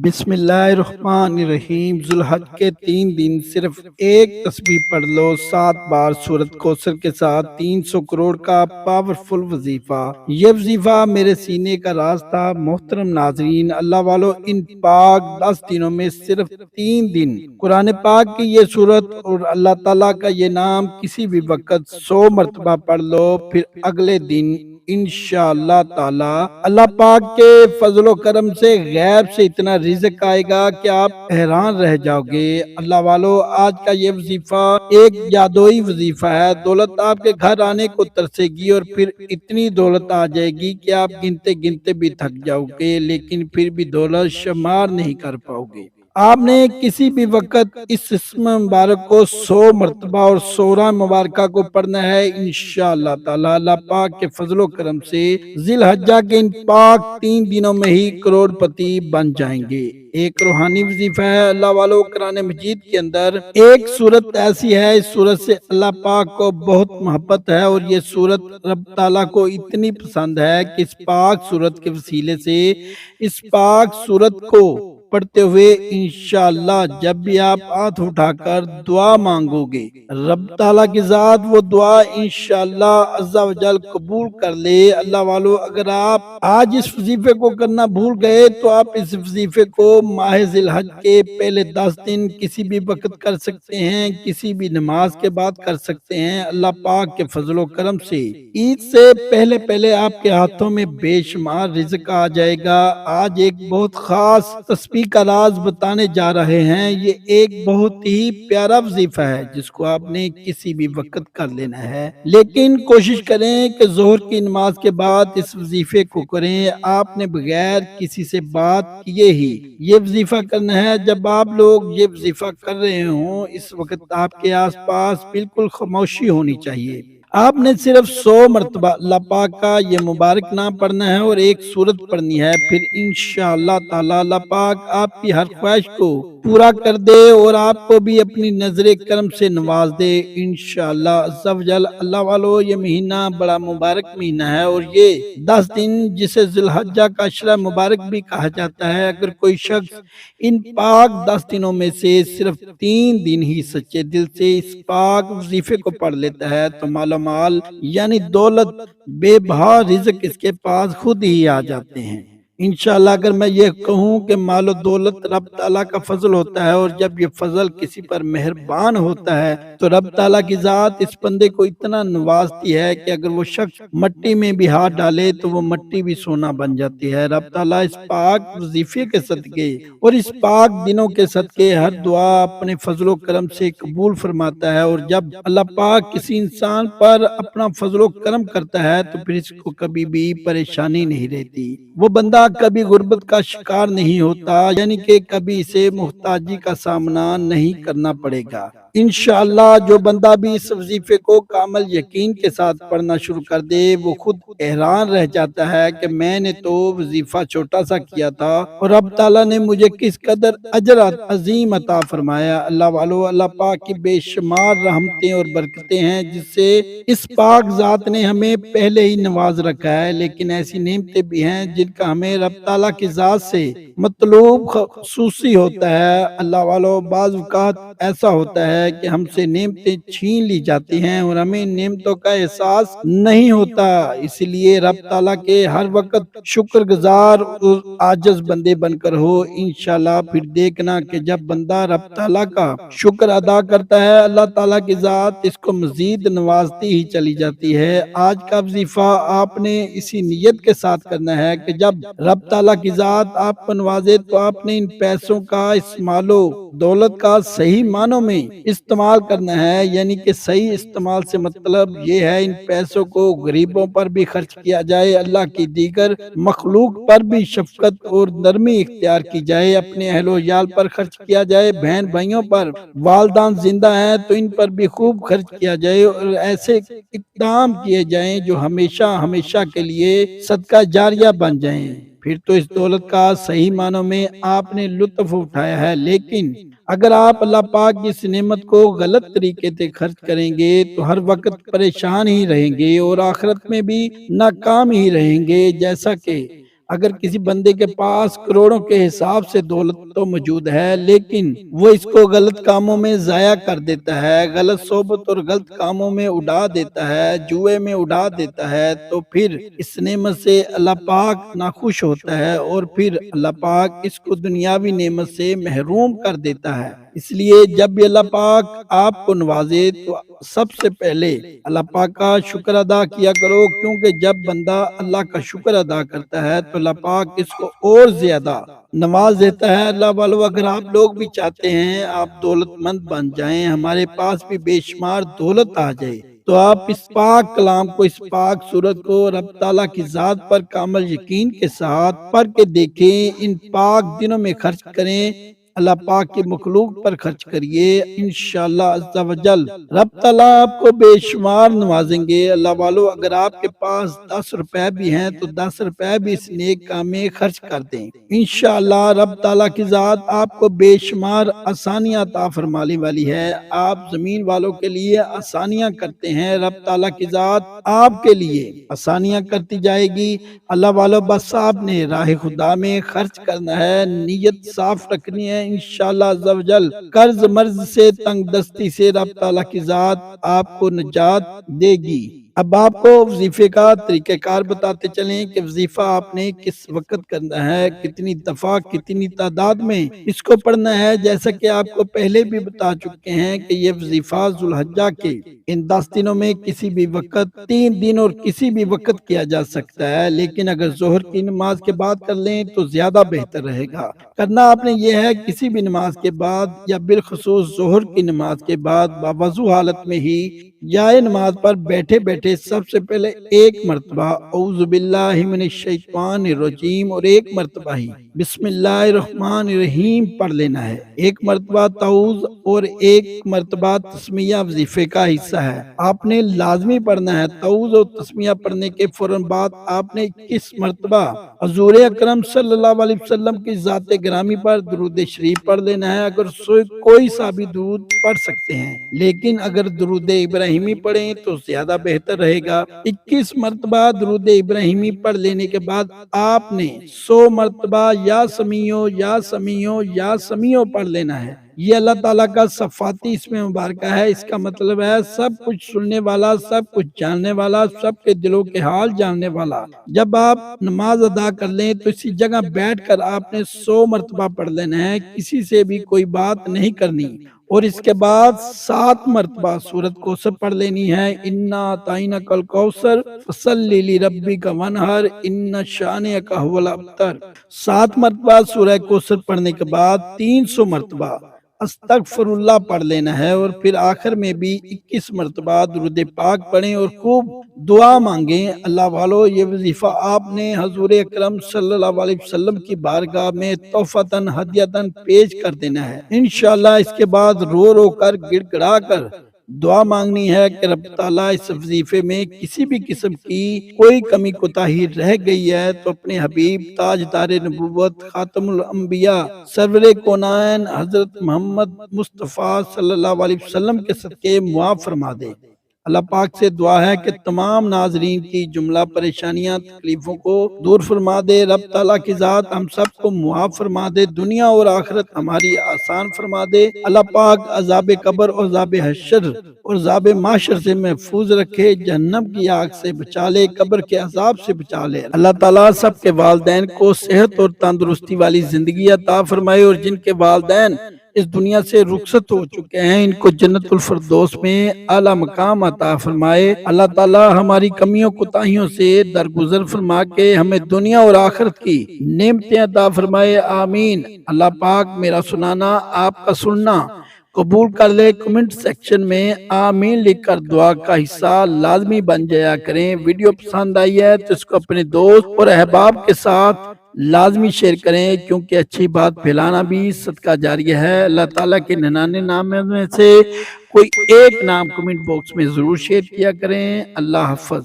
بسم اللہ الرحمن الرحیم۔ ذوالحج کے 3 دن صرف ایک تسبیح پڑھ لو، 7 بار سورۃ کوثر کے ساتھ 300 کروڑ کا پاورفل وظیفہ۔ یہ وظیفہ میرے سینے کا راز تھا۔ محترم ناظرین، اللہ والو، ان پاک 10 دنوں میں صرف 3 دن قرآن پاک کی یہ سورت اور اللہ تعالیٰ کا یہ نام کسی بھی وقت 100 مرتبہ پڑھ لو، پھر اگلے دن انشاءاللہ تعالی اللہ پاک کے فضل و کرم سے غیب سے اتنا رزق آئے گا کہ آپ حیران رہ جاؤ گے۔ اللہ والو، آج کا یہ وظیفہ ایک جادوئی وظیفہ ہے۔ دولت آپ کے گھر آنے کو ترسے گی اور پھر اتنی دولت آ جائے گی کہ آپ گنتے گنتے بھی تھک جاؤ گے، لیکن پھر بھی دولت شمار نہیں کر پاؤ گے۔ آپ نے کسی بھی وقت اس اسم مبارک کو 100 مرتبہ اور سورہ مبارکہ کو پڑھنا ہے۔ انشاءاللہ تعالی اللہ پاک کے فضل و کرم سے ذی الحجہ کے ان پاک 3 دنوں میں ہی کروڑ پتی بن جائیں گے۔ ایک روحانی وظیفہ ہے اللہ والو۔ قرآن مجید کے اندر ایک سورت ایسی ہے، اس سورت سے اللہ پاک کو بہت محبت ہے، اور یہ سورت رب تعالیٰ کو اتنی پسند ہے کہ اس پاک سورت کے وسیلے سے اس پاک سورت کو پڑھتے ہوئے انشاءاللہ جب بھی آپ ہاتھ اٹھا کر دعا مانگو گے، رب تعالیٰ کی ذات وہ دعا انشاءاللہ عز و جل قبول کر لے۔ اللہ والو، اگر آپ آج اس وظیفے کو کرنا بھول گئے تو آپ اس وظیفے کو ماہ ذی الحج کے پہلے 10 دن کسی بھی وقت کر سکتے ہیں، کسی بھی نماز کے بعد کر سکتے ہیں۔ اللہ پاک کے فضل و کرم سے عید سے پہلے پہلے آپ کے ہاتھوں میں بے شمار رزق آ جائے گا۔ آج ایک بہت خاص تسبیح کا راز بتانے جا رہے ہیں۔ یہ ایک بہت ہی پیارا وظیفہ ہے جس کو آپ نے کسی بھی وقت کر لینا ہے، لیکن کوشش کریں کہ ظہر کی نماز کے بعد اس وظیفے کو کریں۔ آپ نے بغیر کسی سے بات کیے ہی یہ وظیفہ کرنا ہے۔ جب آپ لوگ یہ وظیفہ کر رہے ہوں، اس وقت آپ کے آس پاس بالکل خاموشی ہونی چاہیے۔ آپ نے صرف 100 مرتبہ اللہ پاک کا یہ مبارک نام پڑھنا ہے اور ایک سورت پڑھنی ہے، پھر انشاءاللہ تعالی اللہ پاک آپ کی ہر خواہش کو پورا کر دے اور آپ کو بھی اپنی نظر کرم سے نواز دے انشاءاللہ عز و جل۔ اللہ والو، یہ مہینہ بڑا مبارک مہینہ ہے، اور یہ 10 دن جسے ذی الحجہ کا عشرہ مبارک بھی کہا جاتا ہے، اگر کوئی شخص ان پاک 10 دنوں میں سے صرف 3 دن ہی سچے دل سے اس پاک وظیفے کو پڑھ لیتا ہے تو مال یعنی دولت، بے بہا رزق اس کے پاس خود ہی آ جاتے ہیں۔ انشاءاللہ اگر میں یہ کہوں کہ مال و دولت رب تعالیٰ کا فضل ہوتا ہے، اور جب یہ فضل کسی پر مہربان ہوتا ہے تو رب تعالیٰ کی ذات اس بندے کو اتنا نوازتی ہے کہ اگر وہ شخص مٹی میں بھی ہاتھ ڈالے تو وہ مٹی بھی سونا بن جاتی ہے۔ رب تعالیٰ اس پاک وظیفے کے صدقے اور اس پاک دنوں کے صدقے ہر دعا اپنے فضل و کرم سے قبول فرماتا ہے، اور جب اللہ پاک کسی انسان پر اپنا فضل و کرم کرتا ہے تو پھر اس کو کبھی بھی پریشانی نہیں رہتی۔ وہ بندہ کبھی غربت کا شکار نہیں ہوتا، یعنی کہ کبھی اسے محتاجی کا سامنا نہیں کرنا پڑے گا۔ انشاءاللہ جو بندہ بھی اس وظیفے کو کامل یقین کے ساتھ پڑھنا شروع کر دے، وہ خود حیران رہ جاتا ہے کہ میں نے تو وظیفہ چھوٹا سا کیا تھا اور رب تعالیٰ نے مجھے کس قدر اجر عظیم عطا فرمایا۔ اللہ والو، اللہ پاک کی بے شمار رحمتیں اور برکتیں ہیں جس سے اس پاک ذات نے ہمیں پہلے ہی نواز رکھا ہے، لیکن ایسی نعمتیں بھی ہیں جن کا ہمیں رب تعالیٰ کی ذات سے مطلوب خصوصی ہوتا ہے۔ اللہ والو، بعض اوقات ایسا ہوتا ہے کہ ہم سے نعمتیں چھین لی جاتی ہیں اور ہمیں نعمتوں کا احساس نہیں ہوتا، اس لیے رب تعالیٰ کے ہر وقت شکر گزار اور عاجز بندے بن کر ہو۔ انشاءاللہ پھر دیکھنا کہ جب بندہ رب تعالیٰ کا شکر ادا کرتا ہے، اللہ تعالیٰ کی ذات اس کو مزید نوازتی ہی چلی جاتی ہے۔ آج کا وظیفہ آپ نے اسی نیت کے ساتھ کرنا ہے کہ جب رب تعالیٰ کی ذات آپ کو نوازے تو آپ نے ان پیسوں کا، اس مال و دولت کا صحیح معنوں میں استعمال کرنا ہے، یعنی کہ صحیح استعمال سے مطلب یہ ہے ان پیسوں کو غریبوں پر بھی خرچ کیا جائے، اللہ کی دیگر مخلوق پر بھی شفقت اور نرمی اختیار کی جائے، اپنے اہل و عیال پر خرچ کیا جائے، بہن بھائیوں پر، والدان زندہ ہیں تو ان پر بھی خوب خرچ کیا جائے، اور ایسے اقدام کیے جائیں جو ہمیشہ ہمیشہ کے لیے صدقہ جاریہ بن جائیں۔ پھر تو اس دولت کا صحیح معنوں میں آپ نے لطف اٹھایا ہے، لیکن اگر آپ اللہ پاک کی اس نعمت کو غلط طریقے سے خرچ کریں گے تو ہر وقت پریشان ہی رہیں گے اور آخرت میں بھی ناکام ہی رہیں گے، جیسا کہ اگر کسی بندے کے پاس کروڑوں کے حساب سے دولت تو موجود ہے لیکن وہ اس کو غلط کاموں میں ضائع کر دیتا ہے، غلط صحبت اور غلط کاموں میں اڑا دیتا ہے، جوئے میں اڑا دیتا ہے، تو پھر اس نعمت سے اللہ پاک ناخوش ہوتا ہے اور پھر اللہ پاک اس کو دنیاوی نعمت سے محروم کر دیتا ہے۔ اس لیے جب بھی اللہ پاک آپ کو نوازے تو سب سے پہلے اللہ پاک کا شکر ادا کیا کرو، کیونکہ جب بندہ اللہ کا شکر ادا کرتا ہے تو اللہ پاک اس کو اور زیادہ نواز دیتا ہے۔ اللہ والو، اگر آپ لوگ بھی چاہتے ہیں آپ دولت مند بن جائیں، ہمارے پاس بھی بے شمار دولت آ جائے، تو آپ اس پاک کلام کو، اس پاک سورت کو رب تعالیٰ کی ذات پر کامل یقین کے ساتھ پڑھ کے دیکھیں، ان پاک دنوں میں خرچ کریں، اللہ پاک کی مخلوق پر خرچ کریے، انشاءاللہ عز و جل رب تعالیٰ آپ کو بے شمار نوازیں گے۔ اللہ والو، اگر آپ کے پاس 10 روپے بھی ہیں تو 10 روپے بھی اس نیک کام میں خرچ کر دیں، انشاءاللہ رب تعالیٰ کی ذات آپ کو بے شمار آسانیاں عطا فرمانے والی ہے۔ آپ زمین والوں کے لیے آسانیاں کرتے ہیں، رب تعالیٰ کی ذات آپ کے لیے آسانیاں کرتی جائے گی۔ اللہ والو، بس آپ نے راہ خدا میں خرچ کرنا ہے، نیت صاف رکھنی ہے، انشاءاللہ عز و جل قرض مرض سے، تنگ دستی سے رب تعالیٰ کی ذات آپ کو نجات دے گی۔ اب آپ کو وظیفے کا طریقہ کار بتاتے چلیں کہ وظیفہ آپ نے کس وقت کرنا ہے، کتنی دفعہ، کتنی تعداد میں اس کو پڑھنا ہے۔ جیسا کہ آپ کو پہلے بھی بتا چکے ہیں کہ یہ وظیفہ ذو الحجہ کے ان 10 دنوں میں کسی بھی وقت، 3 دن اور کسی بھی وقت کیا جا سکتا ہے، لیکن اگر ظہر کی نماز کے بعد کر لیں تو زیادہ بہتر رہے گا۔ کرنا آپ نے یہ ہے، کسی بھی نماز کے بعد یا بالخصوص ظہر کی نماز کے بعد باوضو حالت میں ہی جائے نماز پر بیٹھے بیٹھے سب سے پہلے ایک مرتبہ اعوذ باللہ من الشیطان الرجیم اور ایک مرتبہ ہی بسم اللہ الرحمن الرحیم پڑھ لینا ہے۔ ایک مرتبہ تعوذ اور ایک مرتبہ تسمیہ وظیفے کا حصہ ہے، آپ نے لازمی پڑھنا ہے۔ تعوذ اور تسمیہ پڑھنے کے فوراً بعد آپ نے 21 مرتبہ حضور اکرم صلی اللہ علیہ وسلم کی ذات گرامی پر درود شریف پڑھ لینا ہے۔ اگر کوئی سا بھی درود پڑھ سکتے ہیں، لیکن اگر درود ابراہیمی پڑھیں تو زیادہ بہتر رہے گا۔ 21 مرتبہ درود ابراہیمی پڑھ لینے کے بعد آپ نے 100 مرتبہ یا سمیعو یا سمیعو یا سمیعو پڑھ لینا ہے۔ یہ اللہ تعالیٰ کا صفاتی اسم مبارکہ ہے، اس کا مطلب ہے سب کچھ سننے والا، سب کچھ جاننے والا، سب کے دلوں کے حال جاننے والا۔ جب آپ نماز ادا کر لیں تو اسی جگہ بیٹھ کر آپ نے 100 مرتبہ پڑھ لینا ہے، کسی سے بھی کوئی بات نہیں کرنی، اور اس کے بعد 7 مرتبہ سورۃ کوثر پڑھ لینی ہے۔ انا اعطیناک الکوثر فصلی لربک وانحر ان شانئک هو الابتر۔ 7 مرتبہ سورہ کوثر پڑھنے کے بعد 300 مرتبہ استغفر اللہ پڑھ لینا ہے، اور پھر آخر میں بھی 21 مرتبہ درود پاک پڑھیں اور خوب دعا مانگیں۔ اللہ والو، یہ وظیفہ آپ نے حضور اکرم صلی اللہ علیہ وسلم کی بارگاہ میں تحفتاً ہدیتاً پیش کر دینا ہے۔ انشاءاللہ اس کے بعد رو رو کر، گڑ گڑا کر دعا مانگنی ہے کہ رب تعالیٰ اس وظیفے میں کسی بھی قسم کی کوئی کمی کوتاہی رہ گئی ہے تو اپنے حبیب تاجدار نبوت خاتم الانبیاء سرور کونین حضرت محمد مصطفیٰ صلی اللہ علیہ وسلم کے صدقے معاف فرما دے۔ اللہ پاک سے دعا ہے کہ تمام ناظرین کی جملہ پریشانیاں، تکلیفوں کو دور فرما دے۔ رب تعالیٰ کی ذات ہم سب کو معاف فرما دے، دنیا اور آخرت ہماری آسان فرما دے۔ اللہ پاک عذاب قبر اور عذاب حشر اور عذاب محشر سے محفوظ رکھے، جہنم کی آگ سے بچا لے، قبر کے عذاب سے بچا لے۔ اللہ تعالیٰ سب کے والدین کو صحت اور تندرستی والی زندگی عطا فرمائے، اور جن کے والدین اس دنیا سے رخصت ہو چکے ہیں ان کو جنت الفردوس میں اعلیٰ مقام عطا فرمائے۔ اللہ تعالیٰ ہماری کمیوں کوتاہیوں سے درگزر فرما کے ہمیں دنیا اور آخرت کی نعمتیں عطا فرمائے، آمین۔ اللہ پاک میرا سنانا، آپ کا سننا قبول کر لے۔ کمنٹ سیکشن میں آمین لکھ کر دعا کا حصہ لازمی بن جایا کریں۔ ویڈیو پسند آئی ہے تو اس کو اپنے دوست اور احباب کے ساتھ لازمی شیئر کریں، کیونکہ اچھی بات پھیلانا بھی صدقہ جاریہ ہے۔ اللہ تعالیٰ کے 99 نام میں سے کوئی ایک نام کمنٹ باکس میں ضرور شیئر کیا کریں۔ اللہ حافظ۔